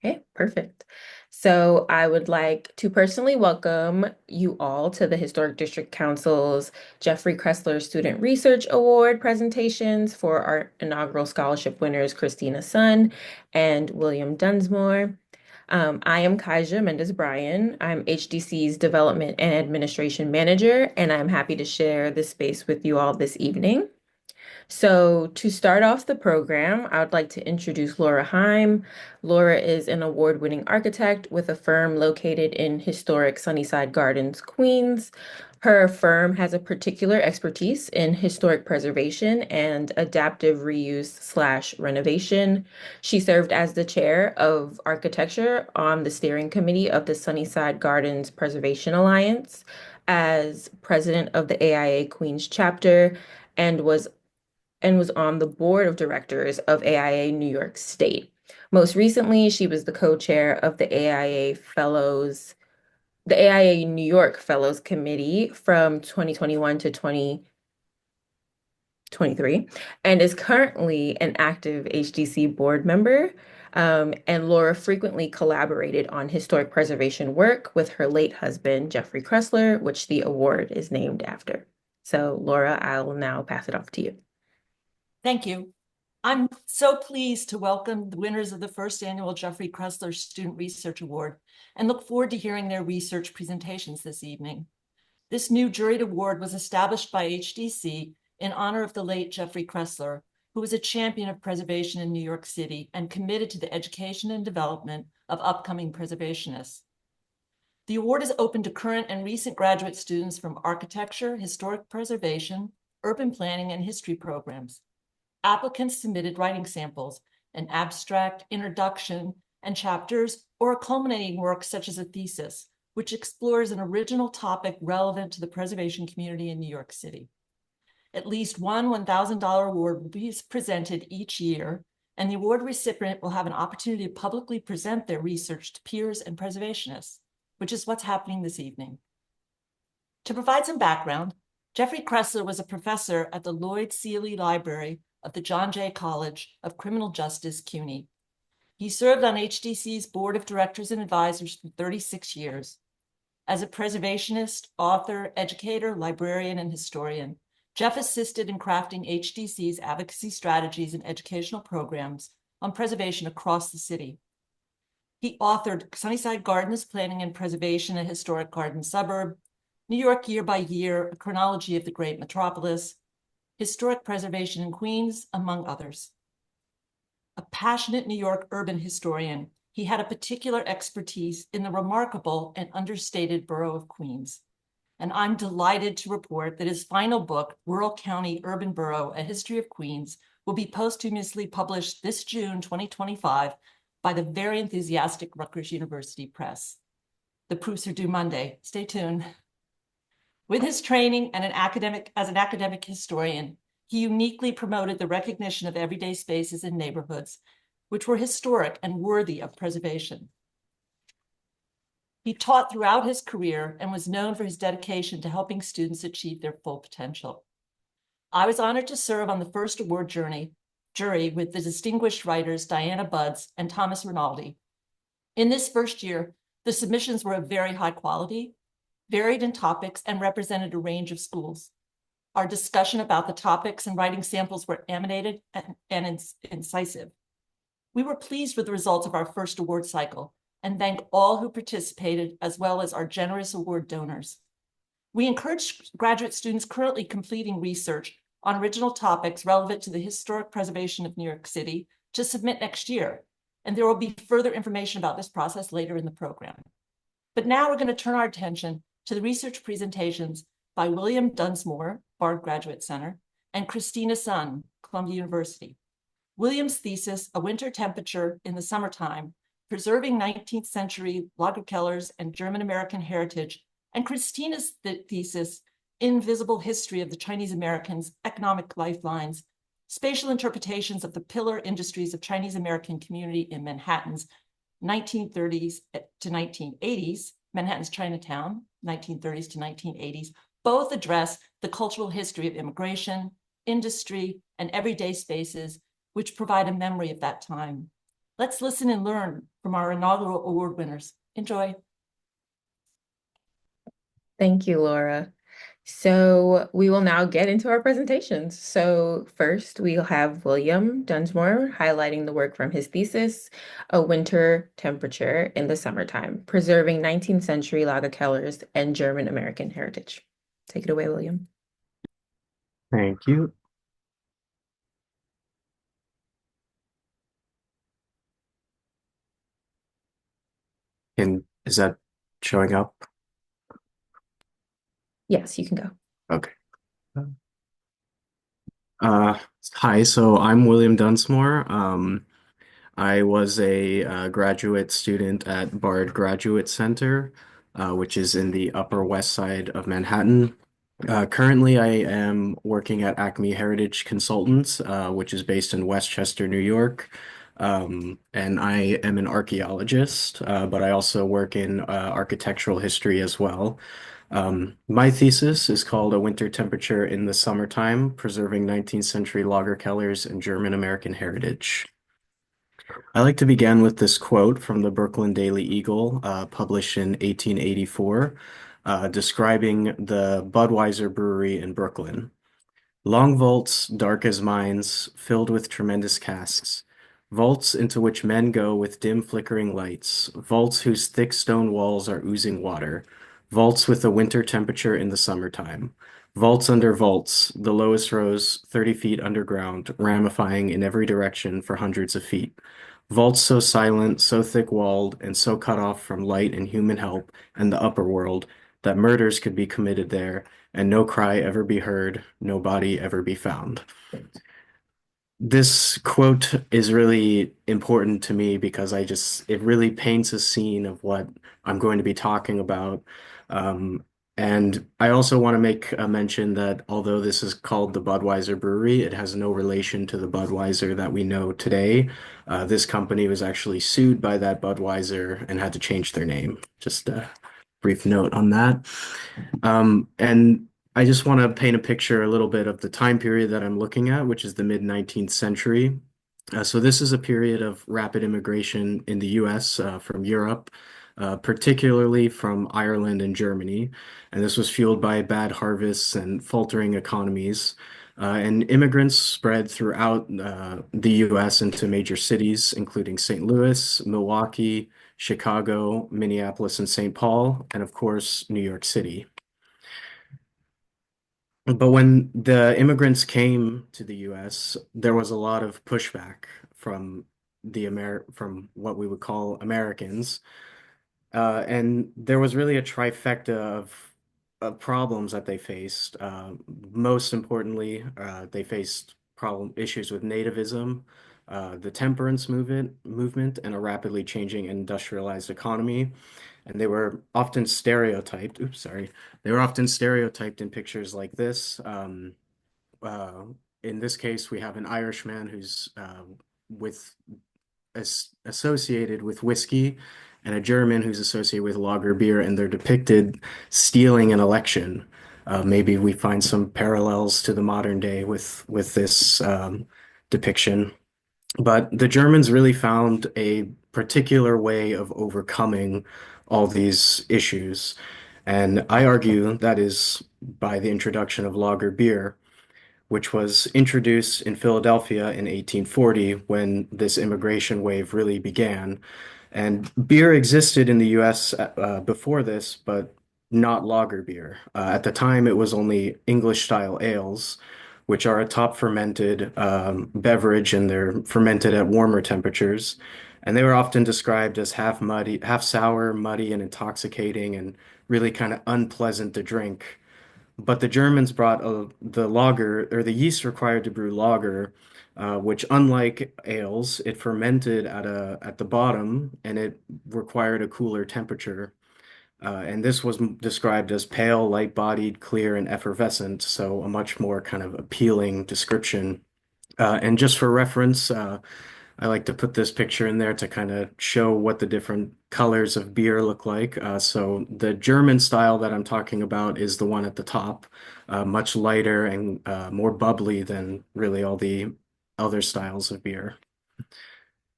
Okay, perfect. So I would like to personally welcome you all to the Historic District Council's Jeffrey Kroessler Student Research Award presentations for our inaugural scholarship winners, Christina Sun and William Dunsmore. I am Kaija Mendez-Bryan. I'm HDC's Development and Administration Manager, and I'm happy to share this space with you all this evening. So, to start off the program, I would like to introduce Laura Heim. Laura is an award-winning architect with a firm located in historic Sunnyside Gardens, Queens. Her firm has a particular expertise in historic preservation and adaptive reuse slash renovation. She served as the chair of architecture on the steering committee of the Sunnyside Gardens Preservation Alliance, as president of the AIA Queens chapter, and was on the board of directors of AIA New York State. Most recently, she was the co-chair of the AIA New York Fellows Committee from 2021 to 2023, and is currently an active HDC board member. And Laura frequently collaborated on historic preservation work with her late husband, Jeffrey Kroessler, which the award is named after. So, Laura, I will now pass it off to you. Thank you. I'm so pleased to welcome the winners of the first annual Jeffrey Kroessler Student Research Award and look forward to hearing their research presentations this evening. This new juried award was established by HDC in honor of the late Jeffrey Kroessler, who was a champion of preservation in New York City and committed to the education and development of upcoming preservationists. The award is open to current and recent graduate students from architecture, historic preservation, urban planning, and history programs. Applicants submitted writing samples, an abstract, introduction, and chapters, or a culminating work such as a thesis, which explores an original topic relevant to the preservation community in New York City. At least one $1,000 award will be presented each year, and the award recipient will have an opportunity to publicly present their research to peers and preservationists, which is what's happening this evening. To provide some background, Jeffrey Kroessler was a professor at the Lloyd Seeley Library of the John Jay College of Criminal Justice, CUNY. He served on HDC's board of directors and advisors for 36 years. As a preservationist, author, educator, librarian, and historian, Jeff assisted in crafting HDC's advocacy strategies and educational programs on preservation across the city. He authored Sunnyside Gardens Planning and Preservation, a Historic Garden Suburb, New York Year by Year, a Chronology of the Great Metropolis, Historic Preservation in Queens, among others. A passionate New York urban historian, he had a particular expertise in the remarkable and understated borough of Queens. And I'm delighted to report that his final book, Rural County Urban Borough, A History of Queens, will be posthumously published this June 2025 by the very enthusiastic Rutgers University Press. The proofs are due Monday. Stay tuned. With his training and as an academic historian, he uniquely promoted the recognition of everyday spaces and neighborhoods, which were historic and worthy of preservation. He taught throughout his career and was known for his dedication to helping students achieve their full potential. I was honored to serve on the first award jury with the distinguished writers Diana Budds and Thomas Rinaldi. In this first year, the submissions were of very high quality, varied in topics, and represented a range of schools. Our discussion about the topics and writing samples were animated and incisive. We were pleased with the results of our first award cycle and thank all who participated, as well as our generous award donors. We encourage graduate students currently completing research on original topics relevant to the historic preservation of New York City to submit next year, and there will be further information about this process later in the program. But now we're going to turn our attention to the research presentations by William Dunsmore, Bard Graduate Center, and Christina Sun, Columbia University. William's thesis, A Winter Temperature in the Summertime, Preserving 19th Century Lagerkellers and German-American Heritage, and Christina's thesis, Invisible History of the Chinese Americans, Economic Lifelines, Spatial Interpretations of the Pillar Industries of Chinese American Community in Manhattan's 1930s to 1980s, Manhattan's Chinatown, 1930s to 1980s, both address the cultural history of immigration, industry, and everyday spaces, which provide a memory of that time. Let's listen and learn from our inaugural award winners. Enjoy. Thank you, Laura. So we will now get into our presentations. So first, we'll have William Dunsmore highlighting the work from his thesis, A Winter Temperature in the Summertime, Preserving 19th Century Lager Kellers and German American Heritage. Take it away, William. Thank you. Is that showing up? Yes, you can go. Okay. Hi, so I'm William Dunsmore. I was a graduate student at Bard Graduate Center, which is in the Upper West Side of Manhattan. Currently, I am working at Acme Heritage Consultants, which is based in Westchester, New York. And I am an archaeologist, but I also work in architectural history as well. My thesis is called A Winter Temperature in the Summertime, Preserving 19th Century Lager Kellers and German American Heritage. I like to begin with this quote from the Brooklyn Daily Eagle, published in 1884, describing the Budweiser Brewery in Brooklyn. Long vaults, dark as mines, filled with tremendous casks. Vaults into which men go with dim flickering lights. Vaults whose thick stone walls are oozing water. Vaults with a winter temperature in the summertime. Vaults under vaults, the lowest rows 30 feet underground, ramifying in every direction for hundreds of feet. Vaults so silent, so thick-walled, and so cut off from light and human help and the upper world that murders could be committed there, and no cry ever be heard, no body ever be found. This quote is really important to me because it really paints a scene of what I'm going to be talking about. And I also want to make a mention that although this is called the Budweiser Brewery, it has no relation to the Budweiser that we know today. This company was actually sued by that Budweiser and had to change their name. Just a brief note on that. And I just want to paint a picture a little bit of the time period that I'm looking at, which is the mid-19th century. So this is a period of rapid immigration in the US from Europe, particularly from Ireland and Germany. And this was fueled by bad harvests and faltering economies. And immigrants spread throughout the US into major cities, including St. Louis, Milwaukee, Chicago, Minneapolis, and St. Paul, and of course, New York City. But when the immigrants came to the US, there was a lot of pushback from from what we would call Americans. And there was really a trifecta of problems that they faced. Most importantly, they faced issues with nativism, the temperance movement, and a rapidly changing industrialized economy. And they were often stereotyped. Oops, sorry. They were often stereotyped in pictures like this. Uh, in this case, we have an Irishman who's with associated with whiskey, and a German who's associated with lager beer, and they're depicted stealing an election. Maybe we find some parallels to the modern day with this depiction. But the Germans really found a particular way of overcoming all these issues. And I argue that is by the introduction of lager beer, which was introduced in Philadelphia in 1840 when this immigration wave really began. And beer existed in the US before this, but not lager beer. At the time, it was only English style ales, which are a top fermented beverage, and they're fermented at warmer temperatures. And they were often described as half muddy, half sour, muddy, and intoxicating, and really kind of unpleasant to drink. But the Germans brought the lager, or the yeast required to brew lager, which, unlike ales, it fermented at the bottom, and it required a cooler temperature. And this was described as pale, light-bodied, clear, and effervescent, so a much more kind of appealing description. And just for reference, I like to put this picture in there to kind of show what the different colors of beer look like. So the German style that I'm talking about is the one at the top, much lighter and more bubbly than really all the other styles of beer.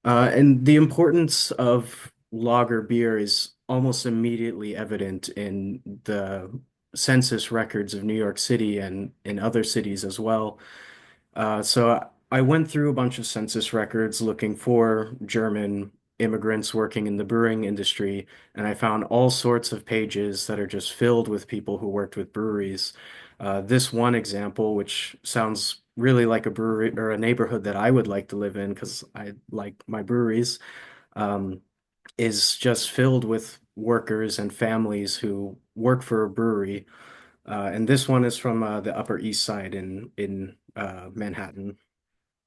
And the importance of lager beer is almost immediately evident in the census records of New York City and in other cities as well. So I went through a bunch of census records looking for German immigrants working in the brewing industry, and I found all sorts of pages that are just filled with people who worked with breweries. This one example, which sounds really like a brewery or a neighborhood that I would like to live in because I like my breweries, um, is just filled with workers and families who work for a brewery. And this one is from the Upper East Side in Manhattan.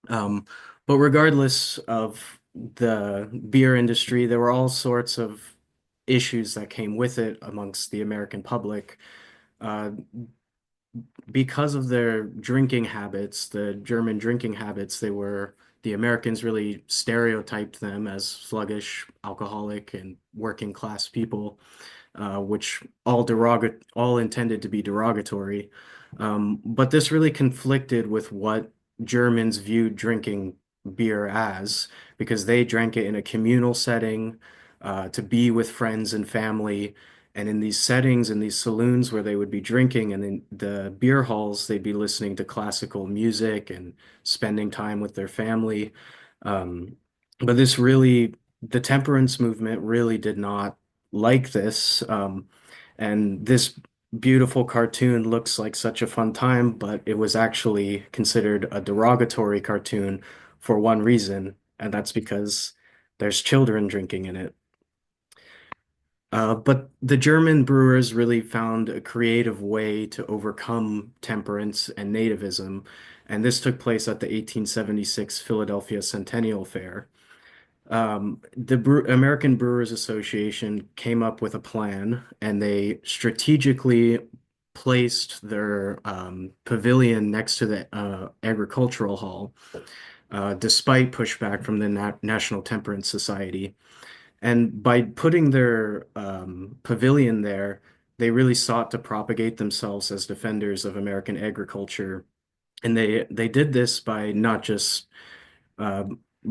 Um, but regardless of the beer industry, there were all sorts of issues that came with it amongst the American public. Uh, because of their drinking habits, the German drinking habits, the Americans really stereotyped them as sluggish, alcoholic, and working class people, which all intended to be derogatory. But this really conflicted with what Germans viewed drinking beer as, because they drank it in a communal setting, to be with friends and family. And in these settings, in these saloons where they would be drinking, and in the beer halls, they'd be listening to classical music and spending time with their family. Um, but the temperance movement really did not like this. And this beautiful cartoon looks like such a fun time, but it was actually considered a derogatory cartoon for one reason, and that's because there's children drinking in it. But the German brewers really found a creative way to overcome temperance and nativism, and this took place at the 1876 Philadelphia Centennial Fair. American Brewers Association came up with a plan, and they strategically placed their pavilion next to the agricultural hall, despite pushback from the National Temperance Society. And by putting their pavilion there, they really sought to propagate themselves as defenders of American agriculture. And they did this by not just uh,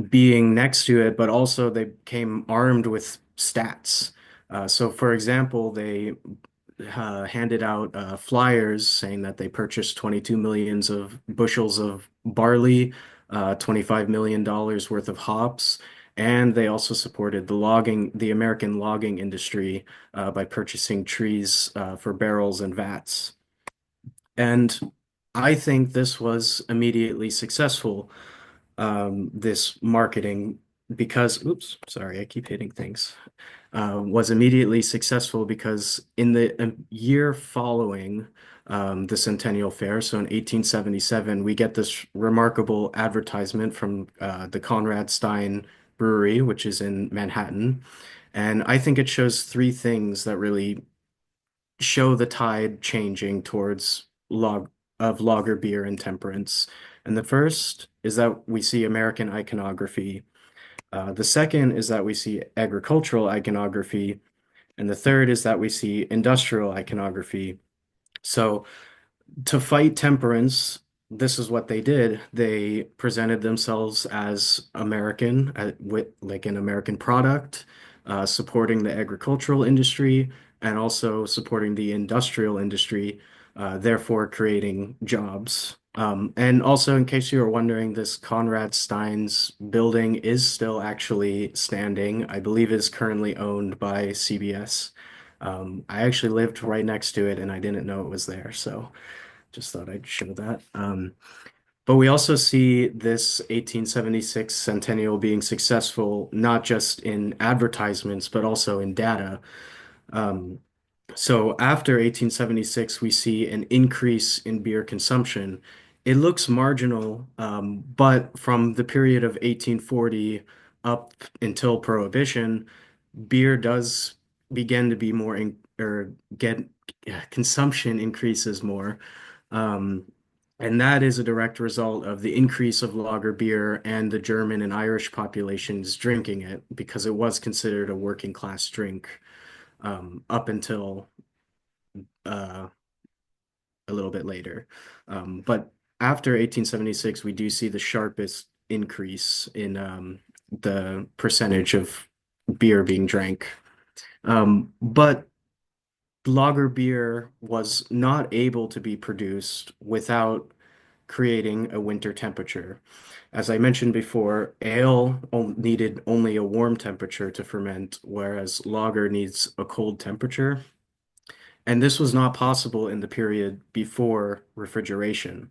being next to it, but also they came armed with stats. So, for example, they handed out flyers saying that they purchased 22 millions of bushels of barley, $25 million worth of hops, and they also supported the American logging industry by purchasing trees for barrels and vats. And I think this was immediately successful, this marketing, because, oops, sorry, I keep hitting things, was immediately successful because in the year following the Centennial Fair, so in 1877, we get this remarkable advertisement from the Conrad Stein Brewery, which is in Manhattan. And I think it shows three things that really show the tide changing towards lager beer and temperance. And the first is that we see American iconography. The second is that we see agricultural iconography. And the third is that we see industrial iconography. So to fight temperance, this is what they did. They presented themselves as American, with like an American product, supporting the agricultural industry and also supporting the industrial industry, therefore creating jobs. And also, in case you were wondering, this Conrad Stein's building is still actually standing. I believe is currently owned by CBS. I actually lived right next to it and I didn't know it was there, so just thought I'd show that. But we also see this 1876 centennial being successful, not just in advertisements, but also in data. Um, so after 1876, we see an increase in beer consumption. It looks marginal, but from the period of 1840 up until Prohibition, beer does begin to be more or get consumption increases more. Um, and that is a direct result of the increase of lager beer and the German and Irish populations drinking it because it was considered a working class drink up until uh, a little bit later. But after 1876, we do see the sharpest increase in the percentage of beer being drank. But lager beer was not able to be produced without creating a winter temperature. As I mentioned before, needed only a warm temperature to ferment, whereas lager needs a cold temperature. And this was not possible in the period before refrigeration.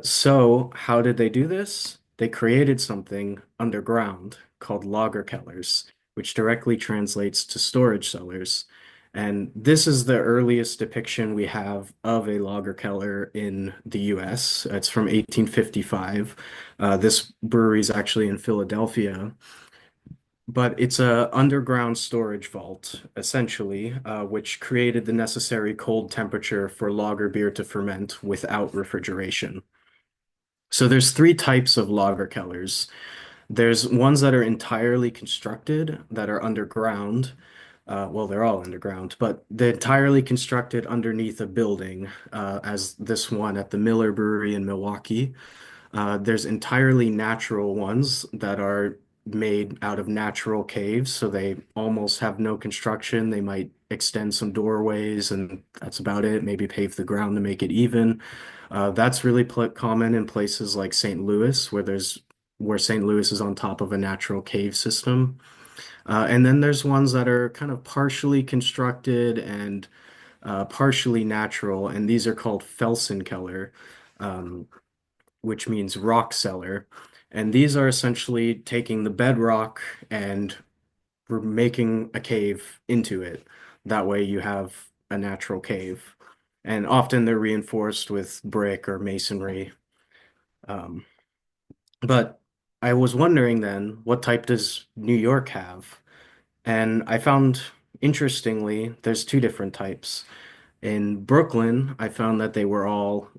So how did they do this? They created something underground called lager cellars, which directly translates to storage cellars. And this is the earliest depiction we have of a lager cellar in the US. It's from 1855. This brewery is actually in Philadelphia, but it's a underground storage vault, essentially, which created the necessary cold temperature for lager beer to ferment without refrigeration. So there's three types of lager cellars. There's ones that are entirely constructed that are underground. Well, they're all underground, but they're entirely constructed underneath a building, as this one at the Miller Brewery in Milwaukee. There's entirely natural ones that are made out of natural caves, so they almost have no construction. They might extend some doorways, and that's about it. Maybe pave the ground to make it even. That's really common in places like St. Louis, where St. Louis is on top of a natural cave system. And then there's ones that are kind of partially constructed and partially natural, and these are called Felsenkeller, um, which means rock cellar. And these are essentially taking the bedrock and we're making a cave into it. That way you have a natural cave. And often they're reinforced with brick or masonry. Um, but I was wondering then, what type does New York have? And I found, interestingly, there's two different types. In Brooklyn, I found that they were all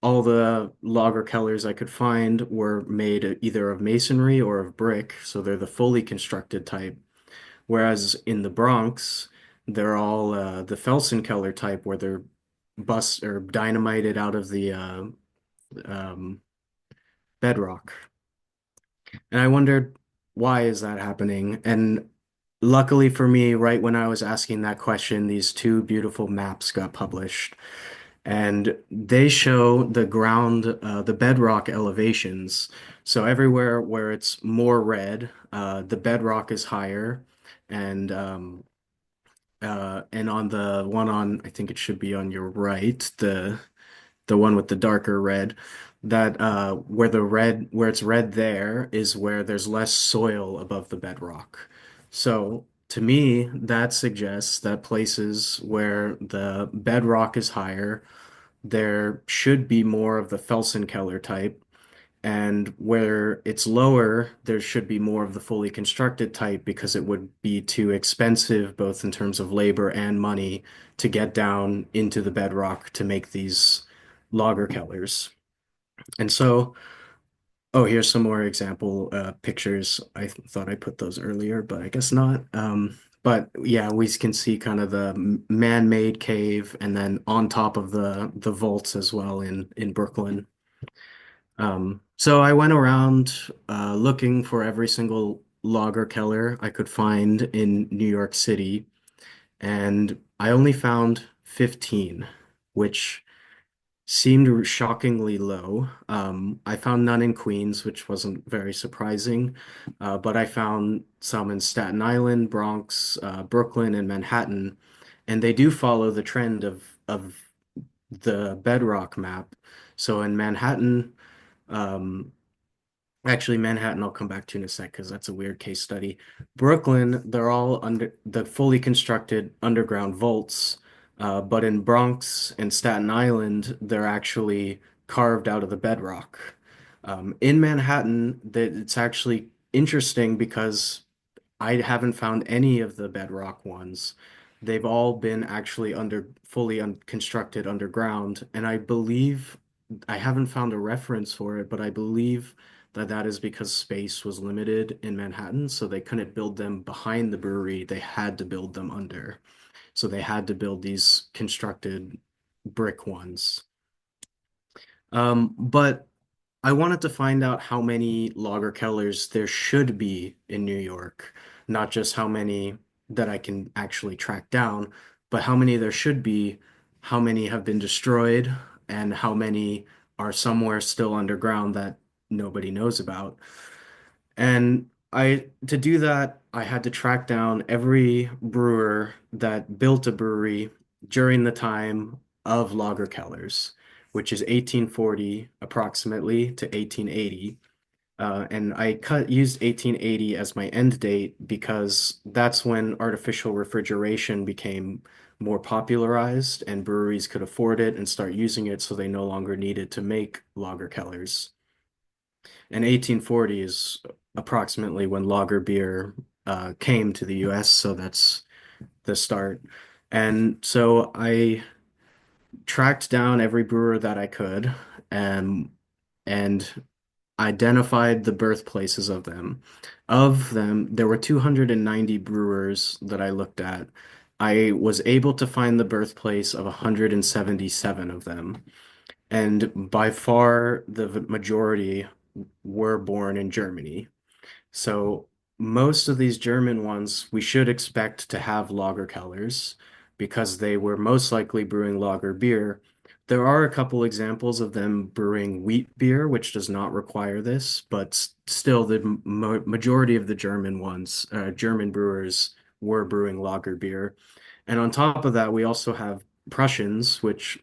the lager cellars I could find were made either of masonry or of brick, so they're the fully constructed type. Whereas in the Bronx, they're all the Felsenkeller type, where they're bust or dynamited out of the um, bedrock. And I wondered, why is that happening? And luckily for me, right when I was asking that question, these two beautiful maps got published. And they show the bedrock elevations. So everywhere where it's more red, the bedrock is higher. And and on the one on, I think it should be on your right, the one with the darker red, that where it's red there is where there's less soil above the bedrock. So to me, that suggests that places where the bedrock is higher, there should be more of the Felsenkeller type, and where it's lower, there should be more of the fully constructed type because it would be too expensive, both in terms of labor and money, to get down into the bedrock to make these lager cellars. And so, oh, here's some more example pictures. I thought I put those earlier, but I guess not. But yeah, we can see kind of the man-made cave, and then on top of the vaults as well in Brooklyn. So I went around looking for every single lager cellar I could find in New York City, and I only found 15, which seemed shockingly low. I found none in Queens, which wasn't very surprising, but I found some in Staten Island, Bronx, Brooklyn, and Manhattan, and they do follow the trend of the bedrock map. So in Manhattan, um, actually, Manhattan, I'll come back to in a sec because that's a weird case study. Brooklyn, they're all under the fully constructed underground vaults, but in Bronx and Staten Island, they're actually carved out of the bedrock. In Manhattan, that it's actually interesting because I haven't found any of the bedrock ones. They've all been actually fully constructed underground, and I believe I haven't found a reference for it, but I believe that that is because space was limited in Manhattan, so they couldn't build them behind the brewery. They had to build them under. So they had to build these constructed brick ones. But I wanted to find out how many Lager Kellers there should be in New York, not just how many that I can actually track down, but how many there should be, how many have been destroyed, and how many are somewhere still underground that nobody knows about. And to do that, I had to track down every brewer that built a brewery during the time of Lager Kellers, which is 1840 approximately to 1880. And I used 1880 as my end date because that's when artificial refrigeration became more popularized and breweries could afford it and start using it, so they no longer needed to make lager Kellers. And 1840 is approximately when lager beer came to the US, so that's the start. And so I tracked down every brewer that I could and and identified the birthplaces of them. Of them, there were 290 brewers that I looked at. I was able to find the birthplace of 177 of them. And by far, the majority were born in Germany. So most of these German ones, we should expect to have lager Kellers because they were most likely brewing lager beer. There are a couple examples of them brewing wheat beer, which does not require this, but still the majority of the German ones, German brewers were brewing lager beer. And on top of that, we also have Prussians, which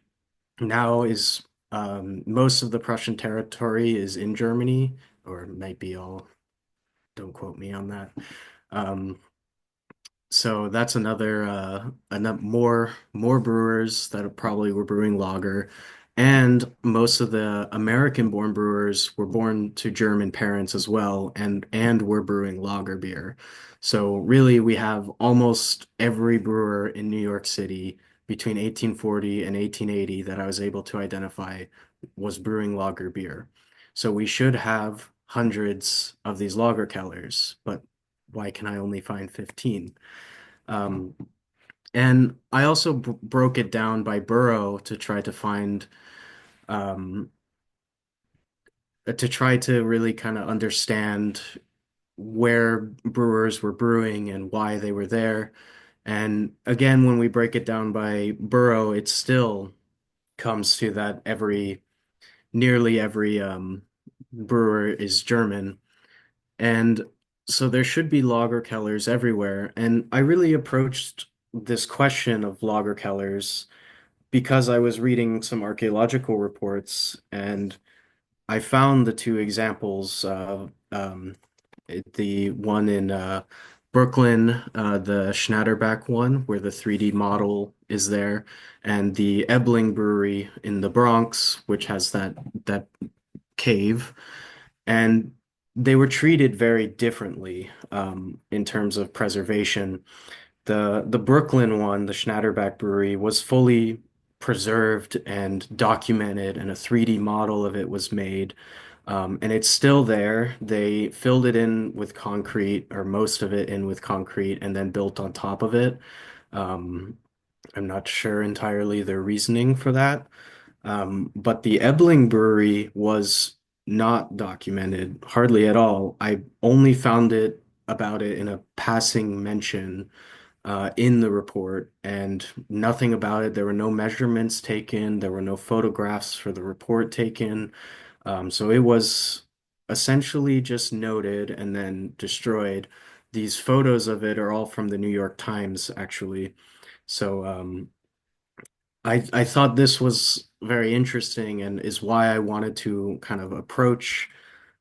now is most of the Prussian territory is in Germany, or it might be all, don't quote me on that. Um, so that's another more brewers that probably were brewing lager, and most of the American-born brewers were born to German parents as well, and were brewing lager beer. So really, we have almost every brewer in New York City between 1840 and 1880 that I was able to identify was brewing lager beer. So we should have hundreds of these lager Kellers, but why can I only find 15? Um, and I also broke it down by borough to try to find, um, to try to really kind of understand where brewers were brewing and why they were there. And again, when we break it down by borough, it still comes to that nearly every brewer is German. And so there should be lager Kellers everywhere. And I really approached this question of lager Kellers because I was reading some archaeological reports and I found the two examples, the one in Brooklyn, the Schnatterback one, where the 3D model is there, and the Ebling Brewery in the Bronx, which has that cave. And they were treated very differently in terms of preservation. The Brooklyn one, the Schnatterback Brewery, was fully preserved and documented, and a 3D model of it was made. And it's still there. They filled it in with concrete, or most of it in with concrete, and then built on top of it. Um, I'm not sure entirely their reasoning for that. But the Ebling Brewery was not documented hardly at all. I only found it about it in a passing mention in the report and nothing about it. There were no measurements taken, there were no photographs for the report taken. So it was essentially just noted and then destroyed. These photos of it are all from the New York Times, actually. So I thought this was very interesting and is why I wanted to kind of approach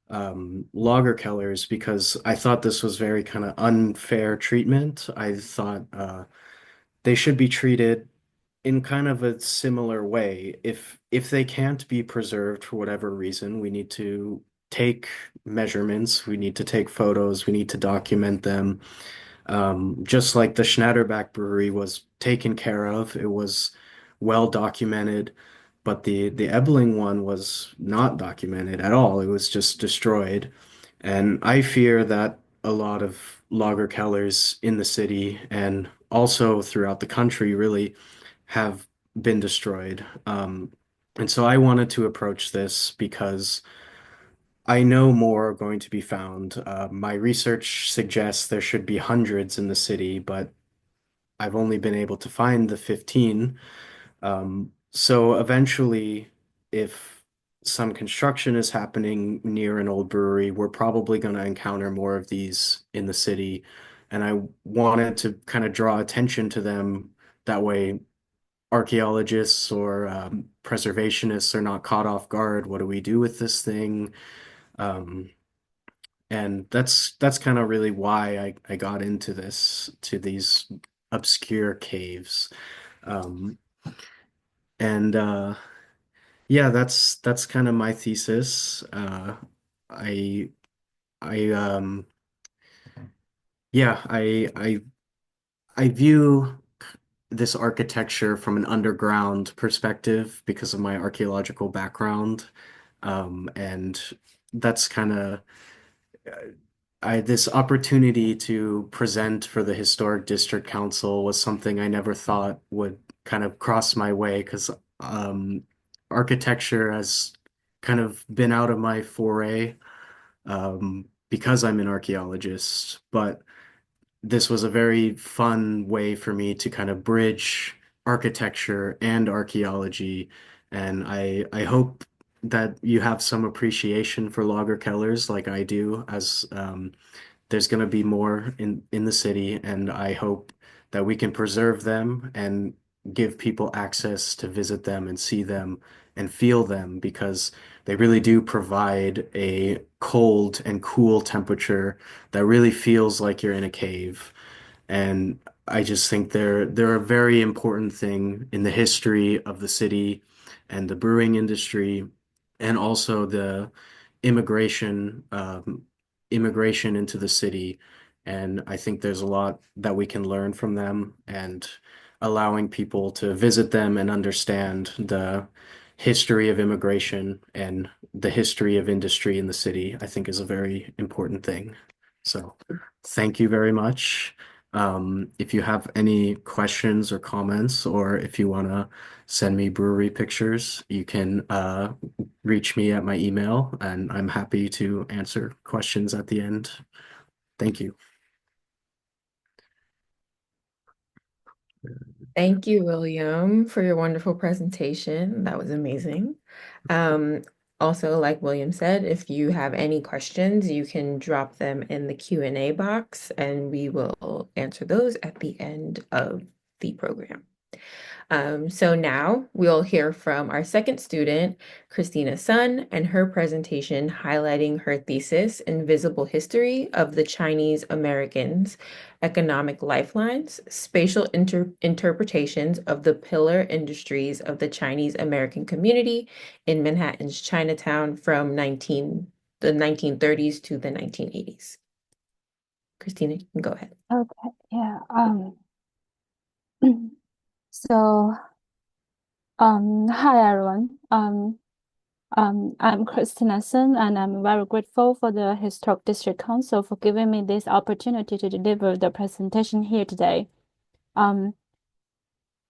lager Kellers because I thought this was very kind of unfair treatment. I thought they should be treated in kind of a similar way. If they can't be preserved for whatever reason, we need to take measurements, we need to take photos, we need to document them. Just like the Schnatterback Brewery was taken care of, it was well documented, but the Ebling one was not documented at all. It was just destroyed. And I fear that a lot of lager Kellers in the city and also throughout the country really have been destroyed. And so I wanted to approach this because I know more are going to be found. My research suggests there should be hundreds in the city, but I've only been able to find the 15. So eventually, if some construction is happening near an old brewery, we're probably going to encounter more of these in the city. And I wanted to kind of draw attention to them. That way, archaeologists or preservationists are not caught off guard. What do we do with this thing? Um, and that's kind of really why I got into to these obscure caves. Um, and Yeah, that's kind of my thesis. I I yeah, I view this architecture from an underground perspective because of my archaeological background. And that's kind of I this opportunity to present for the Historic District Council was something I never thought would kind of cross my way because architecture has kind of been out of my foray because I'm an archaeologist. But this was a very fun way for me to kind of bridge architecture and archaeology. And I hope that you have some appreciation for logger kellers like I do, as there's going to be more in the city, and I hope that we can preserve them and give people access to visit them and see them and feel them because they really do provide a cold and cool temperature that really feels like you're in a cave. And I just think they're a very important thing in the history of the city and the brewing industry, and also the immigration immigration into the city. And I think there's a lot that we can learn from them, and allowing people to visit them and understand the history of immigration and the history of industry in the city, I think is a very important thing. So thank you very much. If you have any questions or comments, or if you want to send me brewery pictures, you can reach me at my email, and I'm happy to answer questions at the end. Thank you. Thank you, William, for your wonderful presentation. That was amazing. Um, Also, like William said, if you have any questions, you can drop them in the Q&A box, and we will answer those at the end of the program. So now we'll hear from our second student, Christina Sun, and her presentation highlighting her thesis, Invisible History of the Chinese Americans, Economic Lifelines, Spatial Interpretations of the Pillar Industries of the Chinese American Community in Manhattan's Chinatown from the 1930s to the 1980s. Christina, you can go ahead. Okay, yeah. So, hi everyone. I'm Christina Sun, and I'm very grateful for the Historic District Council for giving me this opportunity to deliver the presentation here today. I'm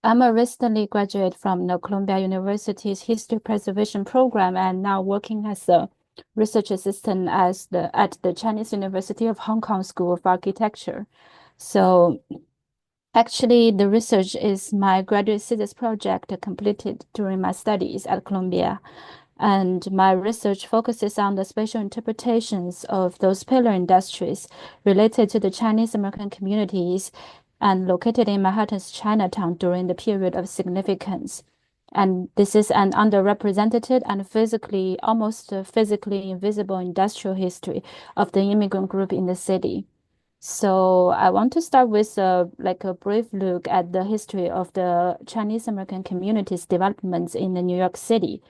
a recently graduate from the Columbia University's History Preservation Program and now working as a research assistant at the Chinese University of Hong Kong School of Architecture. So actually, the research is my graduate thesis project completed during my studies at Columbia. And my research focuses on the spatial interpretations of those pillar industries related to the Chinese American communities and located in Manhattan's Chinatown during the period of significance. And this is an underrepresented and almost physically invisible industrial history of the immigrant group in the city. So I want to start with a brief look at the history of the Chinese American community's developments in the New York City.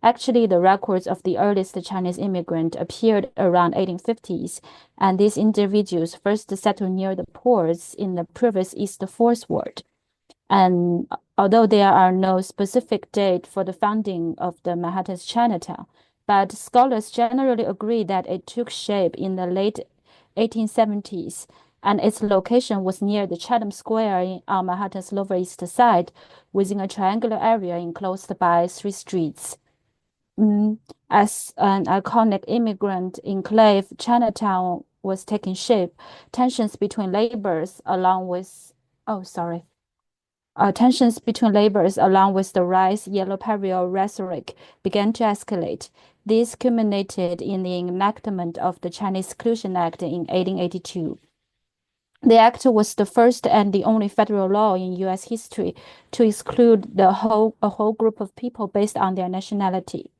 Actually, the records of the earliest Chinese immigrant appeared around 1850s, and these individuals first settled near the ports in the previous East Fourth Ward. And although there are no specific date for the founding of the Manhattan's Chinatown, but scholars generally agree that it took shape in the late 1870s, and its location was near the Chatham Square on Manhattan's Lower East Side, within a triangular area enclosed by three streets. As an iconic immigrant enclave, Chinatown was taking shape. Tensions between laborers along with, oh, sorry. Tensions between laborers along with the rise yellow peril rhetoric began to escalate. This culminated in the enactment of the Chinese Exclusion Act in 1882. The act was the first and the only federal law in U.S. history to exclude a whole group of people based on their nationality.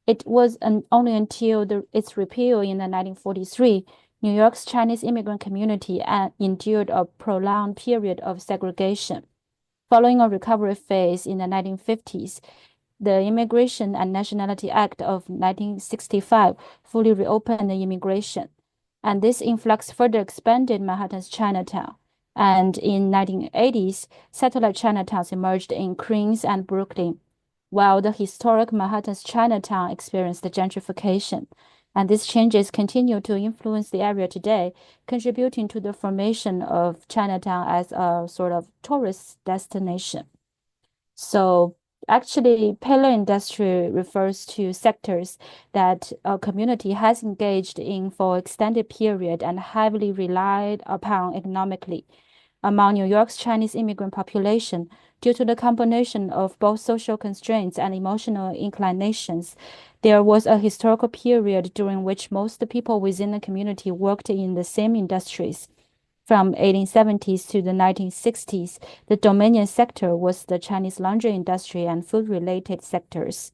It was only until its repeal in 1943, New York's Chinese immigrant community endured a prolonged period of segregation. Following a recovery phase in the 1950s, the Immigration and Nationality Act of 1965 fully reopened the immigration, and this influx further expanded Manhattan's Chinatown. And in 1980s, satellite Chinatowns emerged in Queens and Brooklyn, while the historic Manhattan's Chinatown experienced gentrification. And these changes continue to influence the area today, contributing to the formation of Chinatown as a sort of tourist destination. So actually, paleo industry refers to sectors that a community has engaged in for extended period and heavily relied upon economically. Among New York's Chinese immigrant population, due to the combination of both social constraints and emotional inclinations, there was a historical period during which most people within the community worked in the same industries. From 1870s to the 1960s, the dominant sector was the Chinese laundry industry and food-related sectors.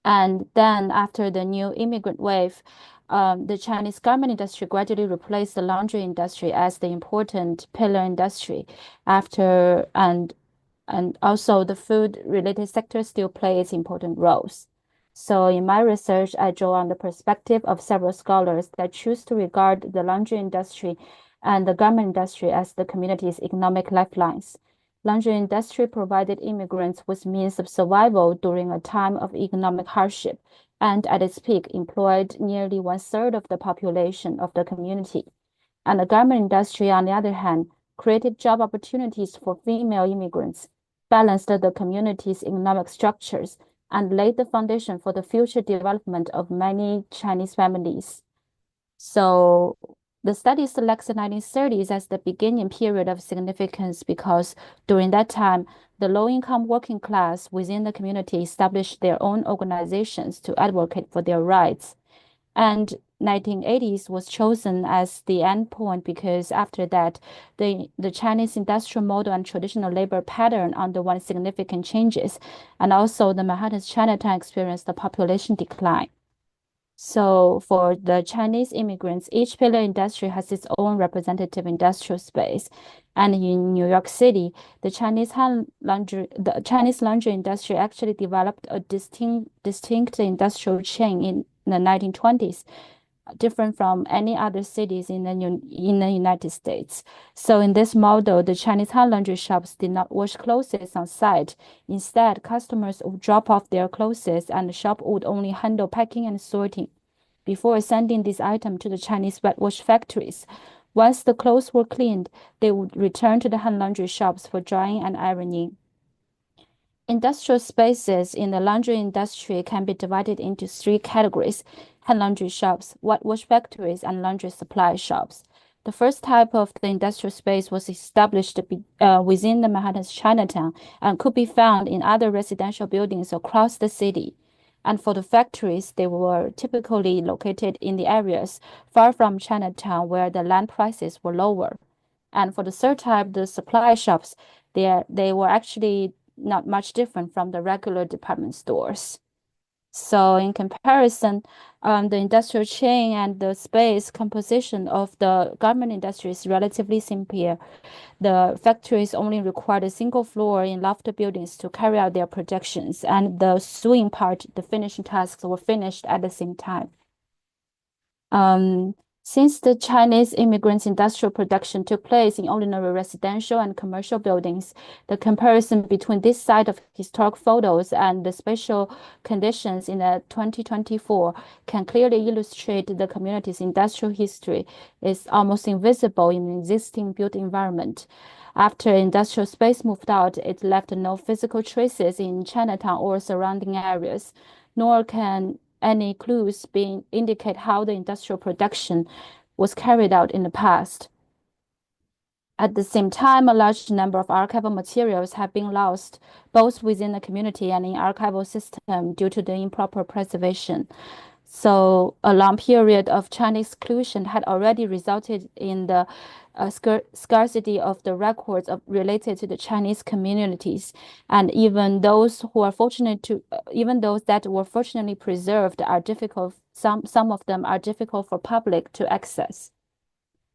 And then after the new immigrant wave, the Chinese garment industry gradually replaced the laundry industry as the important pillar industry and also the food-related sector still play its important roles. So in my research, I draw on the perspective of several scholars that choose to regard the laundry industry and the garment industry as the community's economic lifelines. Laundry industry provided immigrants with means of survival during a time of economic hardship, and at its peak employed nearly 1/3 of the population of the community. And the garment industry, on the other hand, created job opportunities for female immigrants, balanced the community's economic structures, and laid the foundation for the future development of many Chinese families. So the study selects the 1930s as the beginning period of significance because during that time, the low-income working class within the community established their own organizations to advocate for their rights. And 1980s was chosen as the endpoint because after that, the Chinese industrial model and traditional labor pattern underwent significant changes, and also the Manhattan's Chinatown experienced a population decline. So for the Chinese immigrants, each pillar industry has its own representative industrial space. And in New York City, the Chinese laundry industry actually developed a distinct industrial chain in the 1920s, different from any other cities in the United States. So in this model, the Chinese hand laundry shops did not wash clothes on site. Instead, customers would drop off their clothes and the shop would only handle packing and sorting before sending these items to the Chinese wet wash factories. Once the clothes were cleaned, they would return to the hand laundry shops for drying and ironing. Industrial spaces in the laundry industry can be divided into three categories: hand laundry shops, wet wash factories, and laundry supply shops. The first type of the industrial space was established within the Manhattan's Chinatown and could be found in other residential buildings across the city. And for the factories, they were typically located in the areas far from Chinatown where the land prices were lower. And for the third type, the supply shops, they were actually not much different from the regular department stores. So in comparison, the industrial chain and the space composition of the garment industry is relatively simpler. The factories only required a single floor in loft buildings to carry out their productions, and the sewing part, the finishing tasks were finished at the same time. Since the Chinese immigrants' industrial production took place in ordinary residential and commercial buildings, the comparison between this side of historic photos and the spatial conditions in the 2024 can clearly illustrate the community's industrial history is almost invisible in the existing built environment. After industrial space moved out, it left no physical traces in Chinatown or surrounding areas. nor can any clues indicate how the industrial production was carried out in the past. At the same time, a large number of archival materials have been lost, both within the community and in archival system due to the improper preservation. So a long period of Chinese exclusion had already resulted in the scarcity of the records related to the Chinese communities, and even those that were fortunately preserved are difficult. Some of them are difficult for public to access.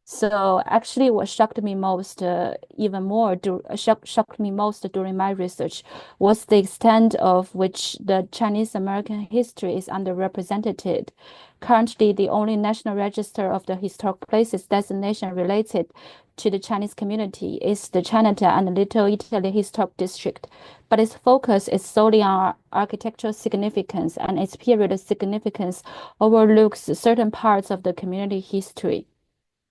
So actually, what shocked me most, shocked me most during my research, was the extent of which the Chinese American history is underrepresented. Currently, the only National Register of the Historic Places designation related to the Chinese community is the Chinatown and Little Italy Historic District, but its focus is solely on architectural significance, and its period of significance overlooks certain parts of the community history.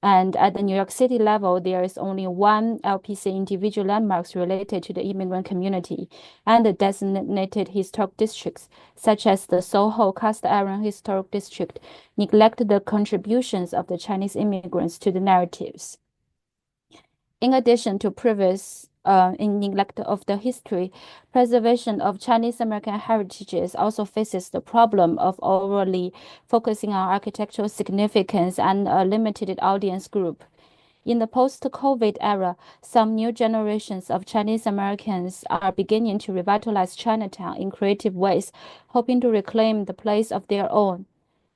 And at the New York City level, there is only one LPC individual landmarks related to the immigrant community, and the designated historic districts, such as the Soho Cast Iron Historic District, neglect the contributions of the Chinese immigrants to the narratives. In addition to previous in neglect of the history, preservation of Chinese American heritages also faces the problem of overly focusing on architectural significance and a limited audience group. In the post-COVID era, some new generations of Chinese Americans are beginning to revitalize Chinatown in creative ways, hoping to reclaim the place of their own.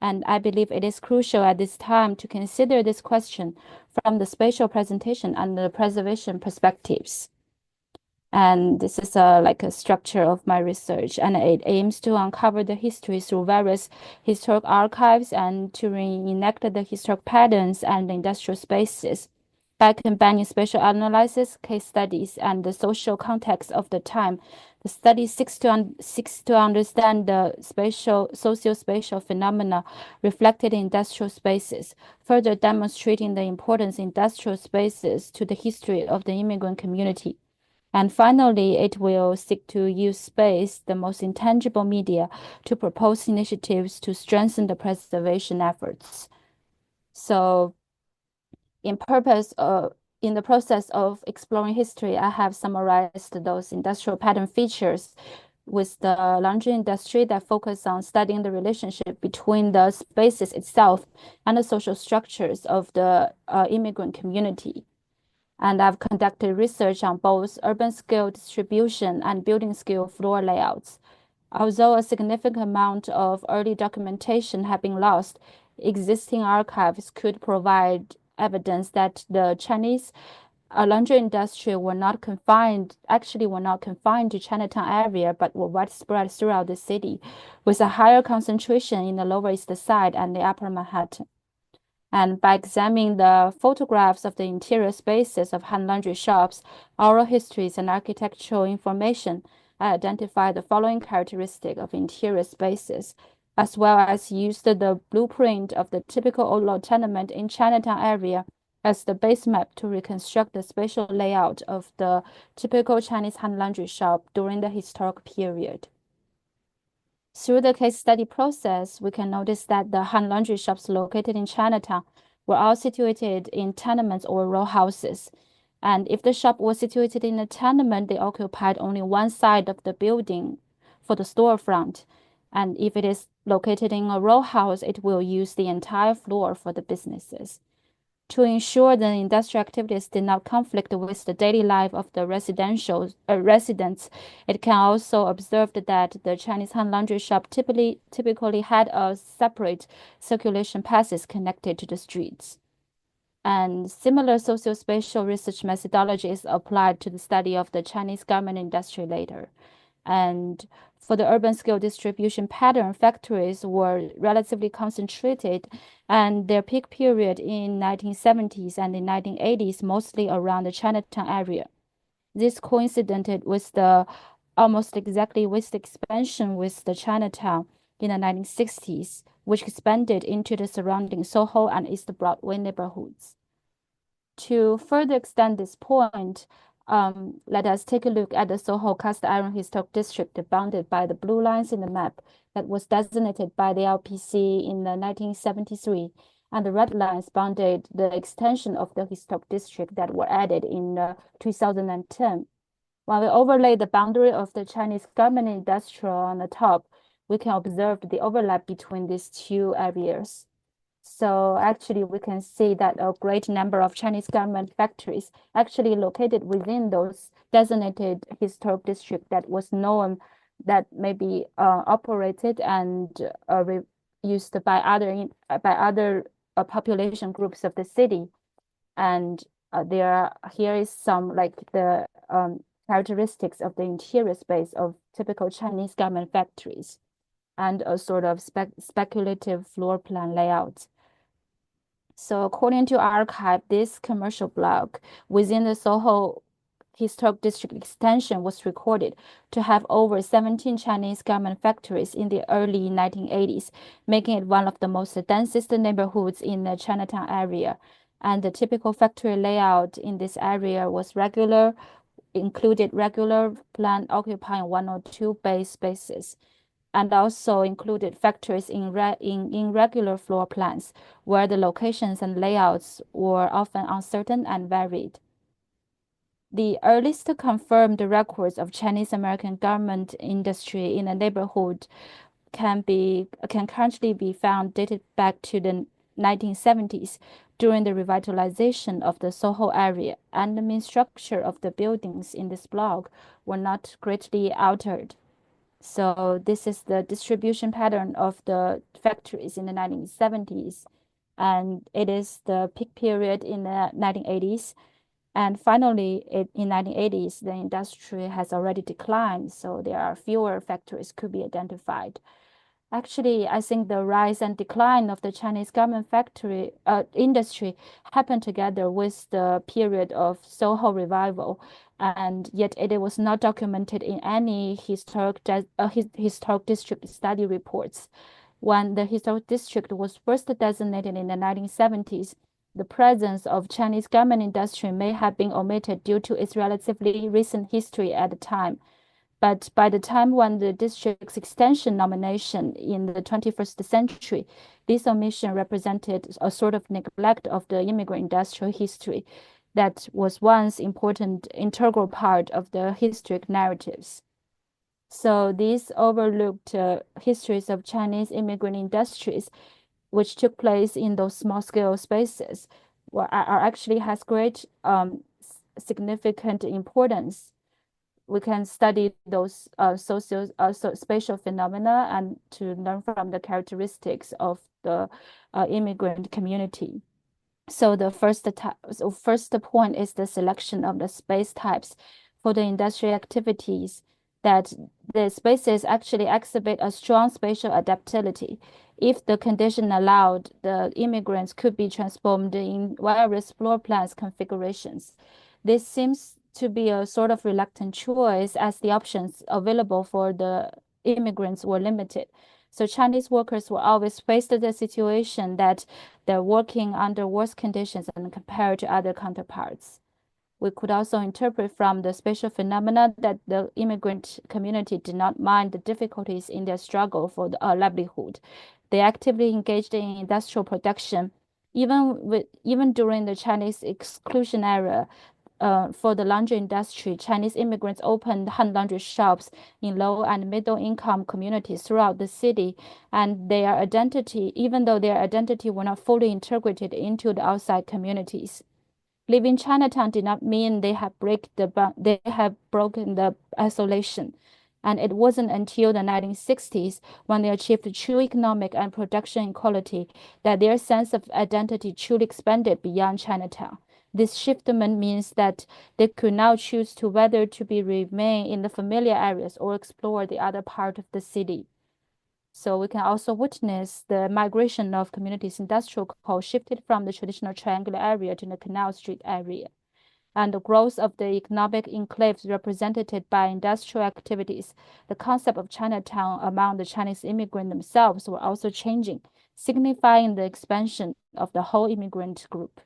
And I believe it is crucial at this time to consider this question from the spatial presentation and the preservation perspectives. And this is like a structure of my research, and it aims to uncover the history through various historic archives and to reenact the historic patterns and the industrial spaces. By combining spatial analysis, case studies, and the social context of the time, the study seeks to understand the socio-spatial phenomena reflected in industrial spaces, further demonstrating the importance of industrial spaces to the history of the immigrant community. And finally, it will seek to use space, the most intangible media, to propose initiatives to strengthen the preservation efforts. So in the process of exploring history, I have summarized those industrial pattern features with the laundry industry that focus on studying the relationship between the spaces itself and the social structures of the immigrant community. And I've conducted research on both urban scale distribution and building scale floor layouts. Although a significant amount of early documentation had been lost, existing archives could provide evidence that the Chinese laundry industry were not confined to Chinatown area, but were widespread throughout the city, with a higher concentration in the Lower East Side and the Upper Manhattan. And by examining the photographs of the interior spaces of hand laundry shops, oral histories, and architectural information, I identified the following characteristic of interior spaces, as well as used the blueprint of the typical old law tenement in Chinatown area as the base map to reconstruct the spatial layout of the typical Chinese hand laundry shop during the historic period. Through the case study process, we can notice that the hand laundry shops located in Chinatown were all situated in tenements or row houses. And if the shop was situated in a tenement, they occupied only one side of the building for the storefront. And if it is located in a row house, it will use the entire floor for the businesses. To ensure the industrial activities did not conflict with the daily life of the residents, it can also observe that the Chinese hand laundry shop typically had a separate circulation passes connected to the streets. And similar socio-spatial research methodology is applied to the study of the Chinese garment industry later. And for the urban scale distribution pattern, factories were relatively concentrated, and their peak period in 1970s and the 1980s mostly around the Chinatown area. This coincided with almost exactly with the expansion with the Chinatown in the 1960s, which expanded into the surrounding Soho and East Broadway neighborhoods. To further extend this point, let us take a look at the Soho Cast Iron Historic District bounded by the blue lines in the map that was designated by the LPC in the 1973, and the red lines bounded the extension of the historic district that were added in 2010. When we overlay the boundary of the Chinese garment industrial on the top, we can observe the overlap between these two areas. So actually, we can see that a great number of Chinese garment factories actually located within those designated historic district that was known, that may be operated and used by other population groups of the city. And here is some like the characteristics of the interior space of typical Chinese garment factories, and a sort of speculative floor plan layout. So according to archive, this commercial block within the Soho Historic District extension was recorded to have over 17 Chinese garment factories in the early 1980s, making it one of the most densest neighborhoods in the Chinatown area. And the typical factory layout in this area was included regular plan occupying 1 or 2 base spaces, and also included factories in irregular floor plans, where the locations and layouts were often uncertain and varied. The earliest confirmed records of Chinese American garment industry in the neighborhood can currently be found dated back to the 1970s during the revitalization of the Soho area, and the main structure of the buildings in this block were not greatly altered. So this is the distribution pattern of the factories in the 1970s, and it is the peak period in the 1980s. And finally, in 1980s, the industry has already declined, so there are fewer factories could be identified. Actually, I think the rise and decline of the Chinese garment factory industry happened together with the period of Soho revival, and yet it was not documented in any historic district study reports. When the historic district was first designated in the 1970s, the presence of Chinese garment industry may have been omitted due to its relatively recent history at the time. But by the time when the district's extension nomination in the 21st century, this omission represented a sort of neglect of the immigrant industrial history that was once important integral part of the historic narratives. So these overlooked histories of Chinese immigrant industries, which took place in those small-scale spaces, are actually has great significant importance. We can study those spatial phenomena and to learn from the characteristics of the immigrant community. So the first point is the selection of the space types for the industrial activities, that the spaces actually exhibit a strong spatial adaptability. If the condition allowed, the immigrants could be transformed in various floor plans configurations. This seems to be a sort of reluctant choice, as the options available for the immigrants were limited. So Chinese workers were always faced with the situation that they're working under worse conditions and compared to other counterparts. We could also interpret from the spatial phenomena that the immigrant community did not mind the difficulties in their struggle for the livelihood. They actively engaged in industrial production, even during the Chinese exclusion era. For the laundry industry, Chinese immigrants opened hand laundry shops in low and middle income communities throughout the city, and even though their identity were not fully integrated into the outside communities. Leaving Chinatown did not mean they have broken the isolation. And it wasn't until the 1960s, when they achieved true economic and production equality, that their sense of identity truly expanded beyond Chinatown. This shiftment means that they could now choose to whether to remain in the familiar areas or explore the other part of the city. So we can also witness the migration of communities' industrial core shifted from the traditional triangular area to the Canal Street area. And the growth of the economic enclaves represented by industrial activities, the concept of Chinatown among the Chinese immigrants themselves were also changing, signifying the expansion of the whole immigrant group.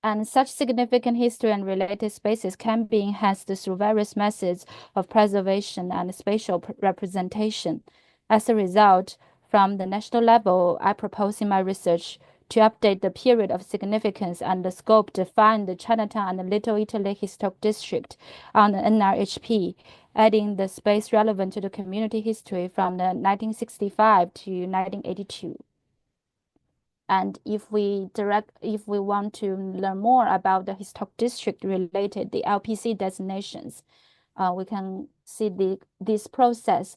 And such significant history and related spaces can be enhanced through various methods of preservation and spatial representation. As a result, from the national level, I propose in my research to update the period of significance and the scope defined the Chinatown and Little Italy Historic District on the NRHP, adding the space relevant to the community history from the 1965 to 1982. And if we want to learn more about the historic district related, the LPC designations, we can see this process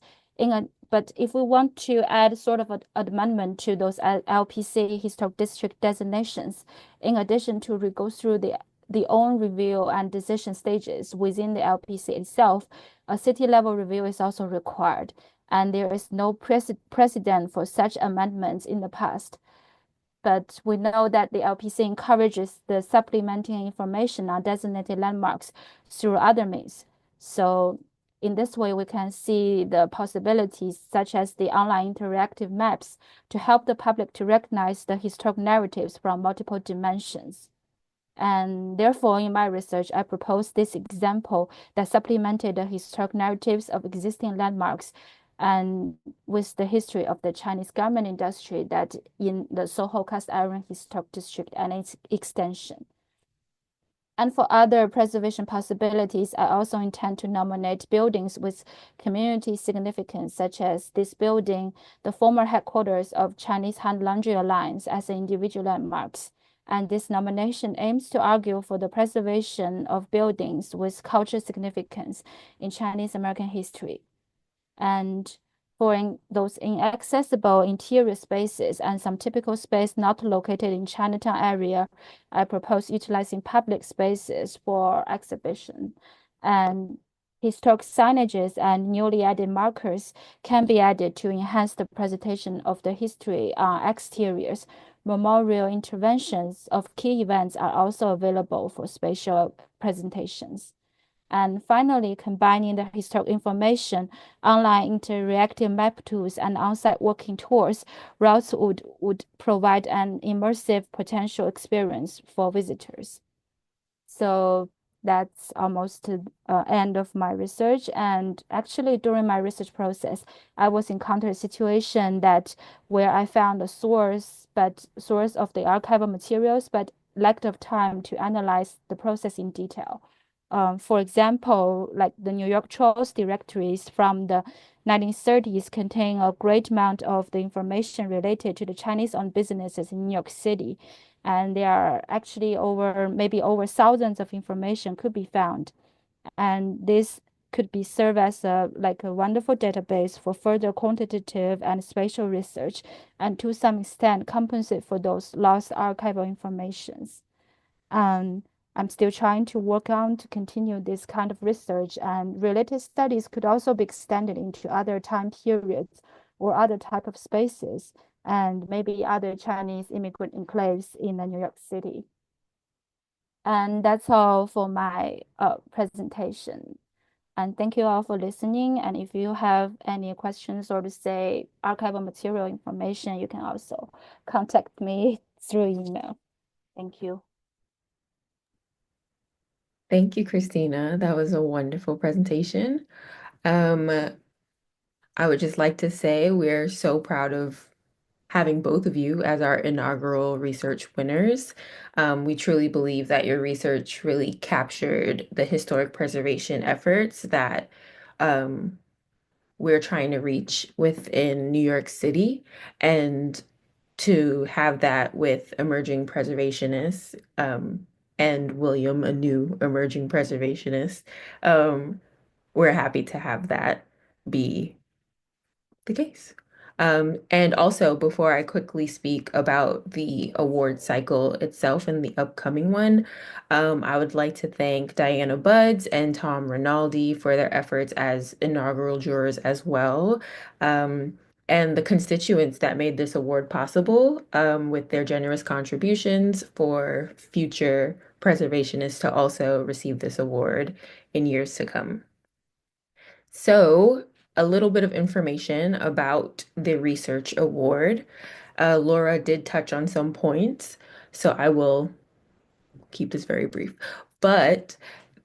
but if we want to add sort of an amendment to those LPC historic district designations, in addition to go through the own review and decision stages within the LPC itself, a city level review is also required, and there is no precedent for such amendments in the past. But we know that the LPC encourages the supplementing information on designated landmarks through other means. So in this way, we can see the possibilities such as the online interactive maps to help the public to recognize the historic narratives from multiple dimensions. And therefore, in my research, I proposed this example that supplemented the historic narratives of existing landmarks and with the history of the Chinese garment industry that in the Soho cast iron historic district and its extension. And for other preservation possibilities, I also intend to nominate buildings with community significance, such as this building, the former headquarters of Chinese Hand Laundry Alliance, as individual landmarks. And this nomination aims to argue for the preservation of buildings with cultural significance in Chinese American history. And for those inaccessible interior spaces and some typical space not located in Chinatown area, I propose utilizing public spaces for exhibition. And historic signages and newly added markers can be added to enhance the presentation of the history on exteriors. Memorial interventions of key events are also available for spatial presentations. And finally, combining the historic information, online interactive map tools, and on-site walking tours, routes would provide an immersive potential experience for visitors. So that's almost the end of my research. And actually, during my research process, I was encountered a situation where I found a source of the archival materials, but lacked of time to analyze the process in detail. For example, like the New York Trolls directories from the 1930s contain a great amount of the information related to the Chinese-owned businesses in New York City. And there are actually maybe over thousands of information could be found. And this could be serve as a wonderful database for further quantitative and spatial research, and to some extent compensate for those lost archival informations. I'm still trying to work on to continue this kind of research, and related studies could also be extended into other time periods or other type of spaces, and maybe other Chinese immigrant enclaves in the New York City. And that's all for my presentation. And thank you all for listening. And if you have any questions or to say archival material information, you can also contact me through email. Thank you. Thank you, Christina. That was a wonderful presentation. I would just like to say we're so proud of having both of you as our inaugural research winners. We truly believe that your research really captured the historic preservation efforts that we're trying to reach within New York City, and to have that with emerging preservationists, and William, a new emerging preservationist. We're happy to have that be the case. And also, before I quickly speak about the award cycle itself and the upcoming one, I would like to thank Diana Buds and Tom Rinaldi for their efforts as inaugural jurors as well, and the constituents that made this award possible, with their generous contributions for future preservationists to also receive this award in years to come. So, a little bit of information about the research award. Laura did touch on some points, so I will keep this very brief. But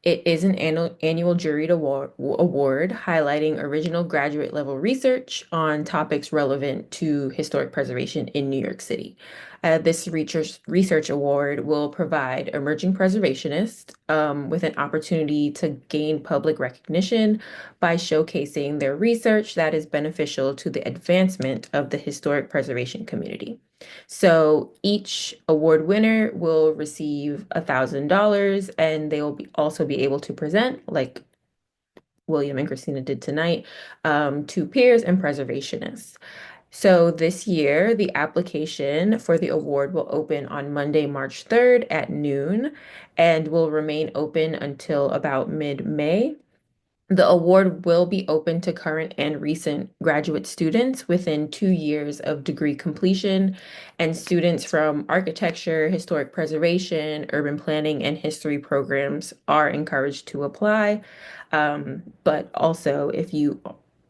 it is an annual juried award highlighting original graduate level research on topics relevant to historic preservation in New York City. This research award will provide emerging preservationists with an opportunity to gain public recognition by showcasing their research that is beneficial to the advancement of the historic preservation community. So each award winner will receive $1,000, and they will also be able to present, like William and Christina did tonight, to peers and preservationists. So this year, the application for the award will open on Monday, March 3rd at noon and will remain open until about mid-May. The award will be open to current and recent graduate students within 2 years of degree completion, and students from architecture, historic preservation, urban planning, and history programs are encouraged to apply. But also, if you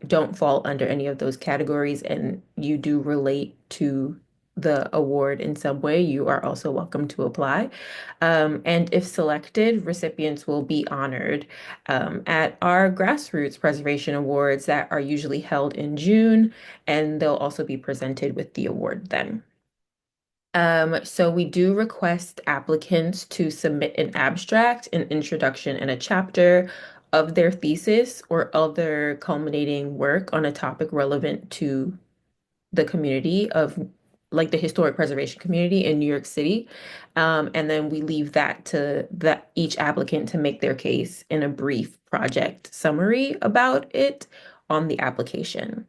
don't fall under any of those categories and you do relate to the award in some way, you are also welcome to apply. And if selected, recipients will be honored at our Grassroots Preservation Awards that are usually held in June, and they'll also be presented with the award then. So we do request applicants to submit an abstract, an introduction, and a chapter of their thesis or other culminating work on a topic relevant to the community of like the historic preservation community in New York City. And then we leave that to each applicant to make their case in a brief project summary about it on the application.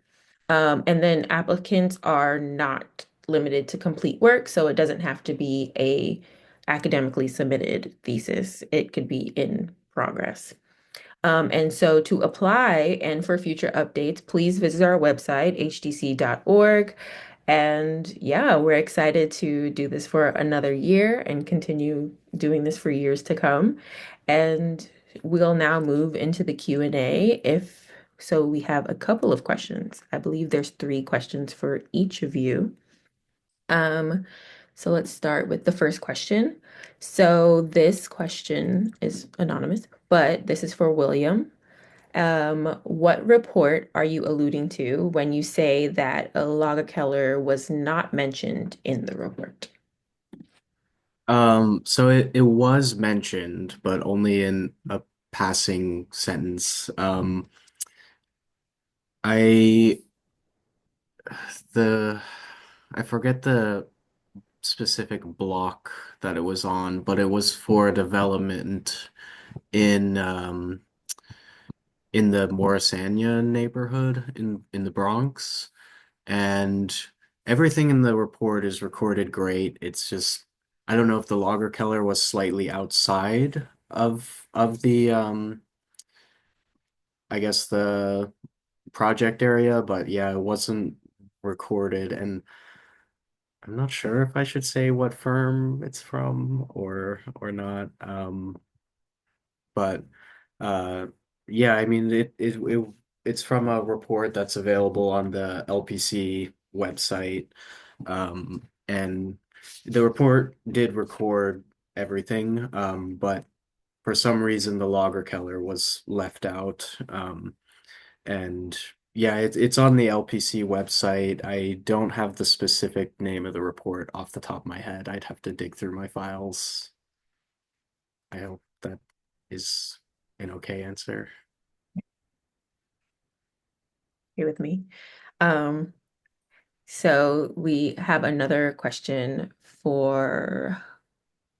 And then applicants are not limited to complete work, so it doesn't have to be a academically submitted thesis. It could be in progress. And so to apply and for future updates, please visit our website, hdc.org. And yeah, we're excited to do this for another year and continue doing this for years to come. And we'll now move into the Q&A. If so, we have a couple of questions. I believe there's 3 questions for each of you. So let's start with the first question. So this question is anonymous, but this is for William. What report are you alluding to when you say that a Lagerkeller was not mentioned in the report? So it was mentioned, but only in a passing sentence. I the I forget the specific block that it was on, but it was for development in in the Morrisania neighborhood in the Bronx. And everything in the report is recorded great. It's just I don't know if the logger keller was slightly outside of the I guess the project area, but yeah, it wasn't recorded, and I'm not sure if I should say what firm it's from or not. But uh yeah, I mean it's from a report that's available on the LPC website. And the report did record everything, but for some reason the logger keller was left out. And yeah, it's on the LPC website. I don't have the specific name of the report off the top of my head. I'd have to dig through my files. I hope that is an okay answer. Here with me. Um, so we have another question for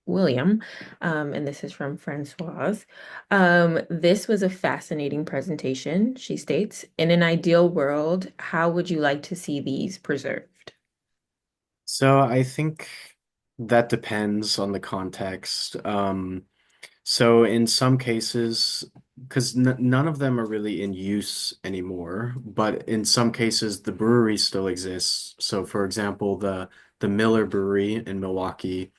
William, and this is from Francoise. This was a fascinating presentation, she states. In an ideal world, how would you like to see these preserved? So I think that depends on the context. So in some cases, because none of them are really in use anymore, but in some cases the brewery still exists. So for example, the Miller Brewery in Milwaukee,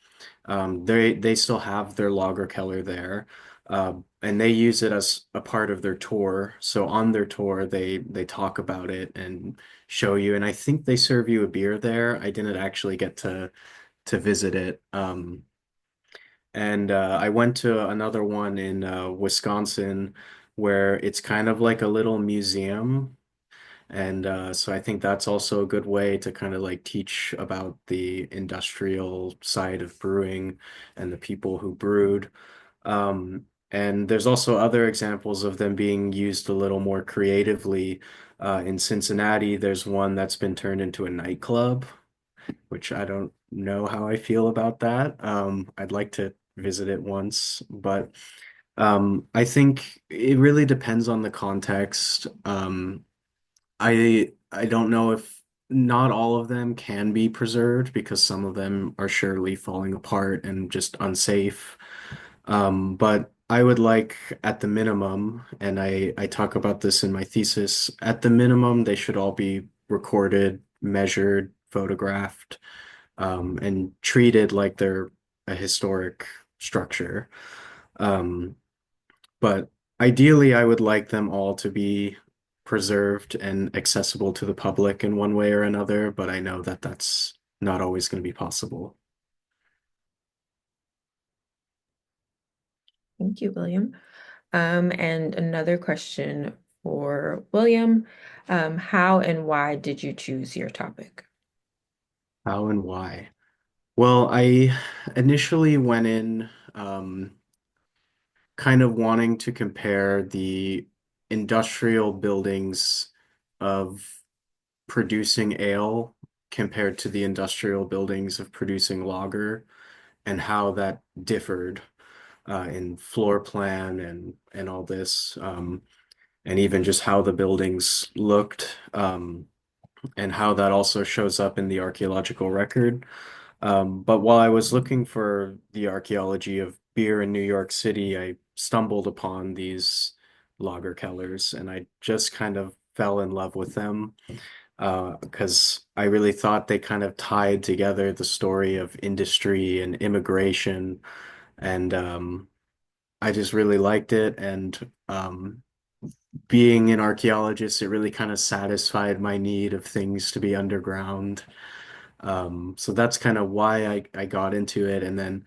they still have their lager keller there, and they use it as a part of their tour. So on their tour, they talk about it and show you, and I think they serve you a beer there. I didn't actually get to visit it. And I went to another one in Wisconsin where it's kind of like a little museum. And so I think that's also a good way to kind of like teach about the industrial side of brewing and the people who brewed. And there's also other examples of them being used a little more creatively. In Cincinnati, there's one that's been turned into a nightclub, which I don't know how I feel about that. I'd like to visit it once, but I think it really depends on the context. I don't know if not all of them can be preserved because some of them are surely falling apart and just unsafe. But I would like at the minimum, and I talk about this in my thesis, at the minimum, they should all be recorded, measured, photographed, and treated like they're a historic structure. Um, but ideally, I would like them all to be preserved and accessible to the public in one way or another, but I know that that's not always going to be possible. Thank you, William. And another question for William. How and why did you choose your topic? How and why? Well, I initially went in kind of wanting to compare the industrial buildings of producing ale compared to the industrial buildings of producing lager and how that differed in floor plan and all this, and even just how the buildings looked, and how that also shows up in the archaeological record. But while I was looking for the archaeology of beer in New York City, I stumbled upon these lager kellers, and I just kind of fell in love with them because I really thought they kind of tied together the story of industry and immigration, and I just really liked it. And being an archaeologist, it really kind of satisfied my need of things to be underground. So that's kind of why I got into it. And then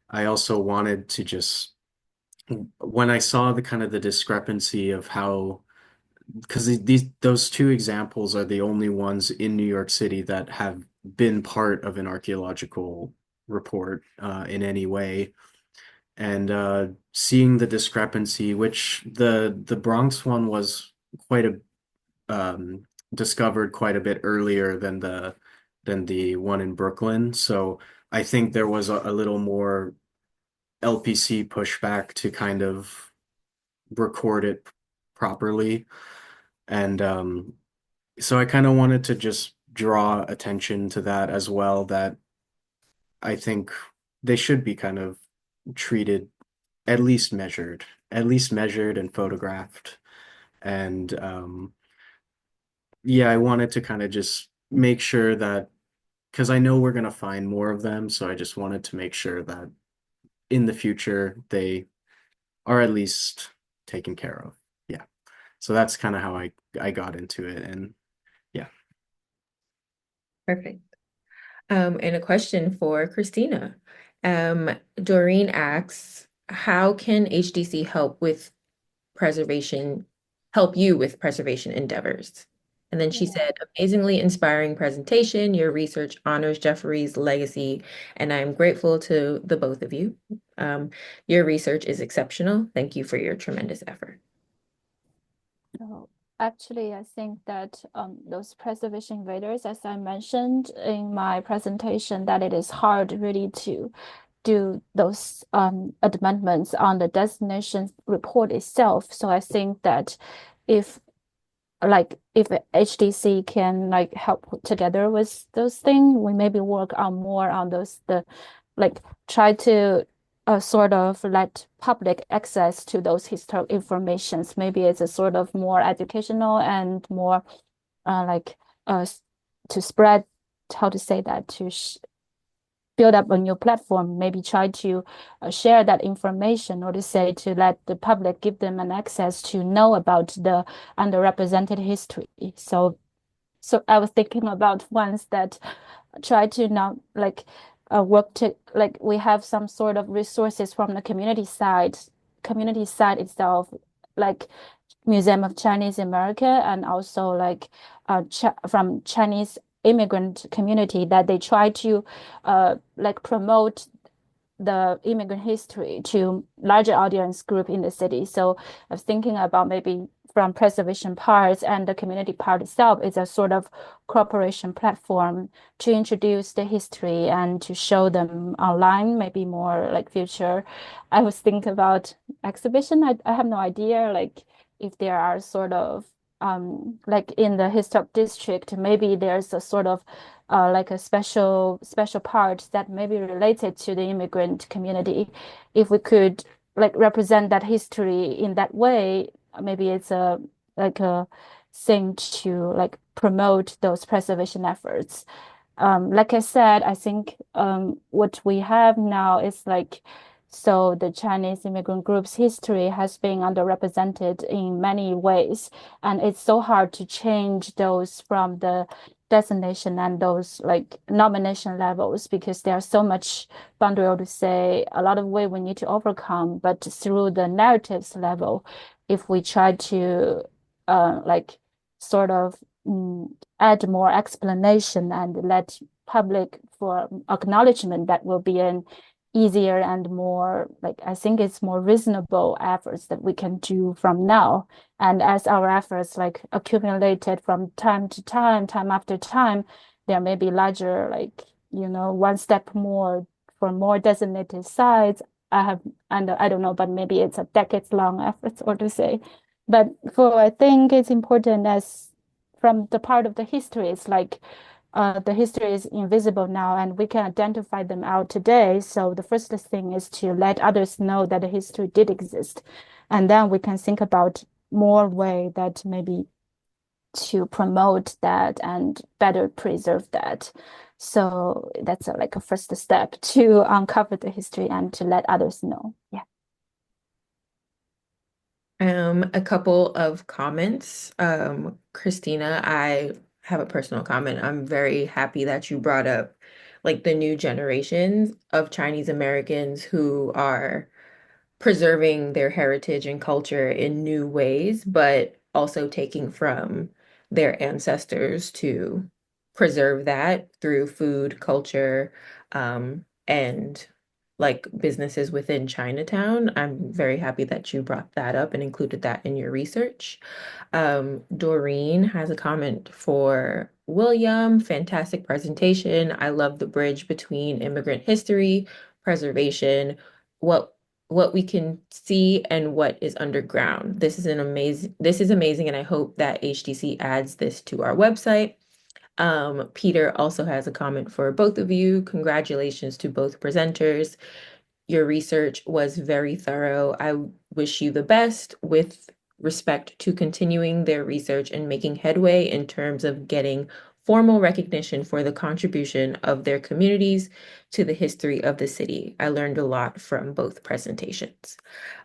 I also wanted to just, when I saw the kind of the discrepancy of how, because those two examples are the only ones in New York City that have been part of an archaeological report in any way. And seeing the discrepancy, which the Bronx one was quite a discovered quite a bit earlier than the one in Brooklyn. So I think there was a little more LPC pushback to kind of record it properly. And so I kind of wanted to just draw attention to that as well, that I think they should be kind of treated at least measured and photographed. And yeah, I wanted to kind of just make sure that because I know we're going to find more of them, so I just wanted to make sure that in the future they are at least taken care of. Yeah. So that's kind of how I got into it, and yeah. Perfect. And a question for Christina. Doreen asks, how can HDC help you with preservation endeavors? And then she said, amazingly inspiring presentation. Your research honors Jeffrey's legacy, and I'm grateful to the both of you. Your research is exceptional. Thank you for your tremendous effort. So actually, I think that those preservation invaders, as I mentioned in my presentation, that it is hard really to do those amendments on the destination report itself. So I think that if if HDC can help together with those things, we maybe work on more on try to sort of let public access to those historic informations. Maybe it's a sort of more educational and more to spread, how to say that, to build up a new platform, maybe try to share that information, or to say to let the public, give them an access to know about the underrepresented history. So I was thinking about ones that try to now work to like we have some sort of resources from the community side itself, like Museum of Chinese America and also like Ch from Chinese immigrant community that they try to like promote the immigrant history to larger audience group in the city. So I was thinking about maybe from preservation parts and the community part itself is a sort of cooperation platform to introduce the history and to show them online, maybe more like future. I was thinking about exhibition. I have no idea like if there are sort of like in the historic district, maybe there's a sort of like a special part that may be related to the immigrant community. If we could like represent that history in that way, maybe it's a like a thing to like promote those preservation efforts. Like I said, I think what we have now is like so the Chinese immigrant group's history has been underrepresented in many ways, and it's so hard to change those from the designation and those like nomination levels because there's so much boundary to say a lot of way we need to overcome. But through the narratives level, if we try to like sort of add more explanation and let public for acknowledgement, that will be an easier and more like I think it's more reasonable efforts that we can do from now. And as our efforts like accumulated from time to time after time, there may be larger like one step more for more designated sites. I have and I don't know, but maybe it's a decades long efforts or to say. But for I think it's important as from the part of the history, it's like the history is invisible now and we can identify them out today. So the first thing is to let others know that the history did exist. And then we can think about more way that maybe to promote that and better preserve that. So that's like a first step to uncover the history and to let others know. Yeah. A couple of comments. Christina, I have a personal comment. I'm very happy that you brought up like the new generations of Chinese Americans who are preserving their heritage and culture in new ways, but also taking from their ancestors to preserve that through food, culture, and like businesses within Chinatown. I'm very happy that you brought that up and included that in your research. Doreen has a comment for William. Fantastic presentation. I love the bridge between immigrant history, preservation, what what we can see and what is underground. This is amazing, and I hope that HDC adds this to our website. Peter also has a comment for both of you. Congratulations to both presenters. Your research was very thorough. I wish you the best with respect to continuing their research and making headway in terms of getting formal recognition for the contribution of their communities to the history of the city. I learned a lot from both presentations.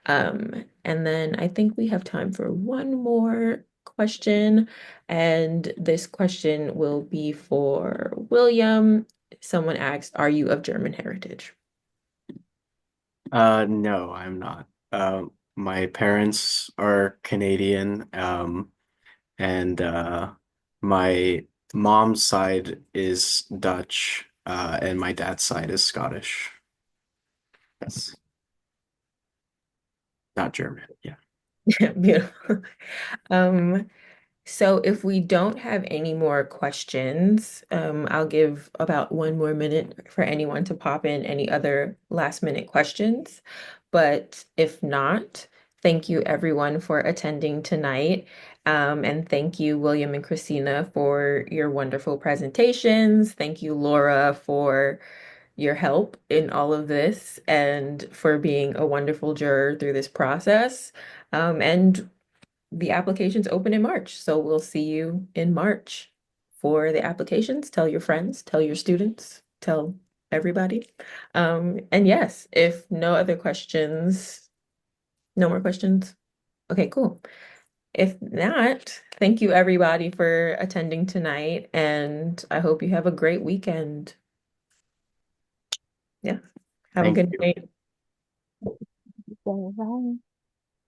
And then I think we have time for one more question, and this question will be for William. Someone asked, "Are you of German heritage?" No, I'm not. My parents are Canadian, and my mom's side is Dutch, and my dad's side is Scottish. Yes, not German. Yeah. Beautiful. Um, so if we don't have any more questions, I'll give about one more minute for anyone to pop in any other last minute questions. But if not, thank you everyone for attending tonight. And thank you, William and Christina, for your wonderful presentations. Thank you, Laura, for your help in all of this and for being a wonderful juror through this process. And the applications open in March. So we'll see you in March for the applications. Tell your friends, tell your students, tell everybody. And yes, if no other questions, no more questions. Okay, cool. If not, thank you everybody for attending tonight, and I hope you have a great weekend. Yeah. Have a Thank good you. night. Bye.